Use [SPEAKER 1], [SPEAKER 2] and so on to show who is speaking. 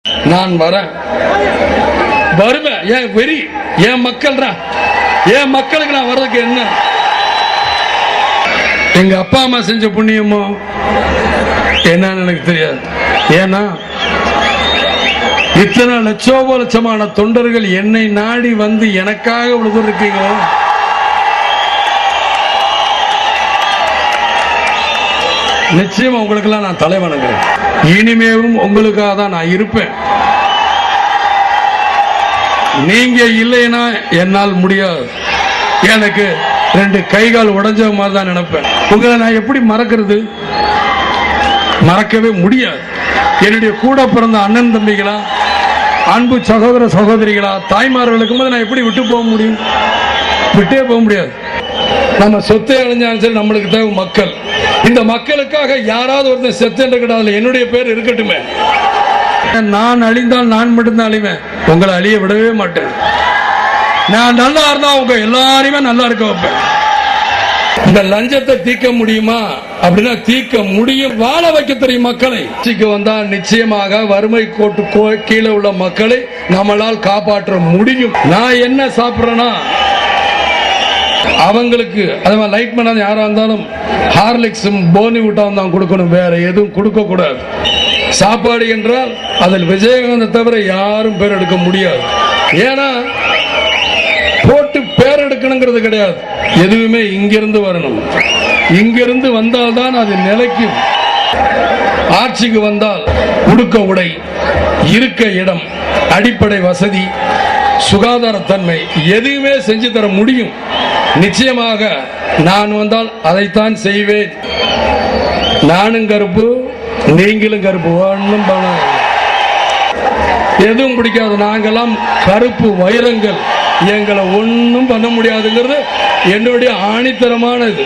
[SPEAKER 1] நான் வரேன், வருவேன். ஏன் வெறி? என் மக்கள்ரா, என் மக்களுக்கு நான் வர்றதுக்கு என்ன? எங்க அப்பா அம்மா செஞ்ச புண்ணியமோ என்னன்னு எனக்கு தெரியாது. ஏன்னா இத்தனை லட்சோபலட்சமான தொண்டர்கள் என்னை நாடி வந்து எனக்காக இவ்வளவு இருக்கீங்க. நிச்சயமா உங்களுக்கெல்லாம் நான் தலை வணங்குறேன். இனிமேலும் உங்களுக்காக தான் நான் இருப்பேன். நீங்க இல்லைன்னா என்னால் முடியாது. எனக்கு 2 கைகால் உடைஞ்ச மாதிரி தான் நினைப்பேன். உங்களை நான் எப்படி மறக்கிறது? மறக்கவே முடியாது. என்னுடைய கூட பிறந்த அண்ணன் தம்பிகளா, அன்பு சகோதர சகோதரிகளா, தாய்மார்களுக்கு நான் எப்படி விட்டு போக முடியும்? விட்டே போக முடியாது. நம்ம சொத்தை அழிஞ்சாலும் சரி, நம்மளுக்கு தேவை மக்கள். இந்த மக்களுக்காக யாராவது ஒருத்தர் செத்து கிடையாது, என்னுடைய பேர் இருக்கட்டுமே. நான் அழிந்தால் நான் மட்டும்தான் அழிவேன், உங்களை அழிய விடவே மாட்டேன். நான் நல்லா இருந்தா உங்க எல்லாரையுமே நல்லா இருக்க வைப்பேன். இந்த லஞ்சத்தை தீர்க்க முடியுமா அப்படின்னா தீர்க்க முடியும். வாழ வைக்க தெரியும் மக்களை. வந்தால் நிச்சயமாக வறுமை கோட்டு கீழே உள்ள மக்களை நம்மளால் காப்பாற்ற முடியும். நான் என்ன சாப்பிட்றேன்னா அவங்களுக்கு அதே மாதிரி லைட் பண்ணாத யாரா இருந்தாலும் ஹார்லிக்ஸும் போனி விட்டாவும் தான் கொடுக்கணும், வேற எதுவும் கொடுக்க கூடாது. சாப்பாடு என்றால் அதில் விஜயகாந்த் தவிர யாரும் பேர் எடுக்க முடியாது. ஏன்னா போட்டு பேர் எடுக்கணுங்கிறது கிடையாது, எதுவுமே இங்கிருந்து வரணும். இங்கிருந்து வந்தால்தான் அது நிலைக்கும். ஆட்சிக்கு வந்தால் உடுக்க உடை, இருக்க இடம், அடிப்படை வசதி, சுகாதாரத்தன்மை எதுவுமே செஞ்சு தர முடியும். நிச்சயமாக நான் வந்தால் அதைத்தான் செய்வேன். நானும் கருப்பு, நீங்களும் கருப்பு, ஒன்றும் எதுவும் பிடிக்காது. நாங்கெல்லாம் கருப்பு வைரங்கள், எங்களை ஒன்றும் பண்ண முடியாதுங்கிறது என்னுடைய ஆணித்தரமானது.